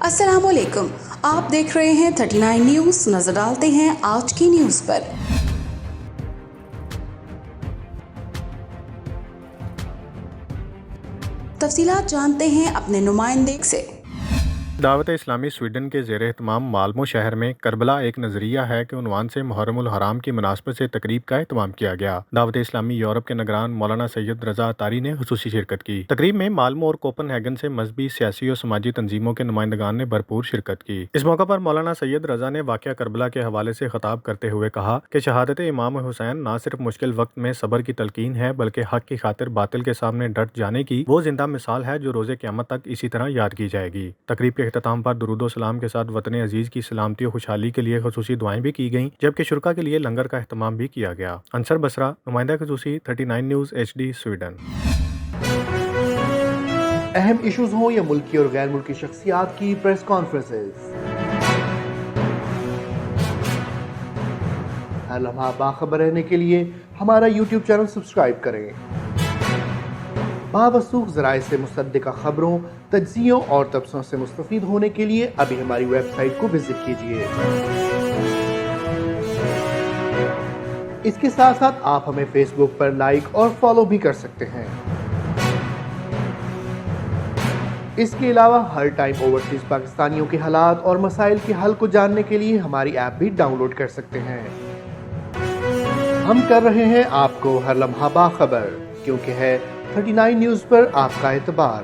السلام علیکم، آپ دیکھ رہے ہیں 39 نیوز۔ نظر ڈالتے ہیں آج کی نیوز پر۔ تفصیلات جانتے ہیں اپنے نمائندے سے۔ دعوت اسلامی سویڈن کے زیر اہتمام مالمو شہر میں کربلا ایک نظریہ ہے کہ عنوان سے محرم الحرام کی مناسبت سے تقریب کا اہتمام کیا گیا۔ دعوت اسلامی یورپ کے نگران مولانا سید رضا اطاری نے خصوصی شرکت کی۔ تقریب میں مالمو اور کوپن ہیگن سے مذہبی، سیاسی اور سماجی تنظیموں کے نمائندگان نے بھرپور شرکت کی۔ اس موقع پر مولانا سید رضا نے واقعہ کربلا کے حوالے سے خطاب کرتے ہوئے کہا کہ شہادت امام حسین نہ صرف مشکل وقت میں صبر کی تلقین ہے بلکہ حق کی خاطر باطل کے سامنے ڈٹ جانے کی وہ زندہ مثال ہے جو روز قیامت تک اسی طرح یاد کی جائے گی۔ تقریب کے اختتام پر درود و سلام کے ساتھ وطن عزیز کی سلامتی و خوشحالی کے لیے خصوصی دعائیں بھی کی گئیں، جبکہ شرکاء کے لیے لنگر کا اہتمام بھی کیا گیا۔ انصر بصرہ، نمائندہ خصوصی 39 نیوز HD سویڈن۔ اہم ایشوز ہوں یا ملکی اور غیر ملکی شخصیات کی پریس کانفرنسز، ہر لمحہ باخبر رہنے کے لیے ہمارا YouTube چینل سبسکرائب کریں۔ باوثوق ذرائع سے مصدقہ خبروں، تجزیوں اور تبصروں سے مستفید ہونے کے لیے ابھی ہماری ویب سائٹ کو وزٹ کیجیے۔ اس کے ساتھ ساتھ آپ ہمیں فیس بک پر لائک اور فالو بھی کر سکتے ہیں۔ اس کے علاوہ ہر ٹائم اوورسیز پاکستانیوں کے حالات اور مسائل کے حل کو جاننے کے لیے ہماری ایپ بھی ڈاؤن لوڈ کر سکتے ہیں۔ ہم کر رہے ہیں آپ کو ہر لمحہ باخبر، کیونکہ ہے 39 نیوز پر آپ کا اعتبار۔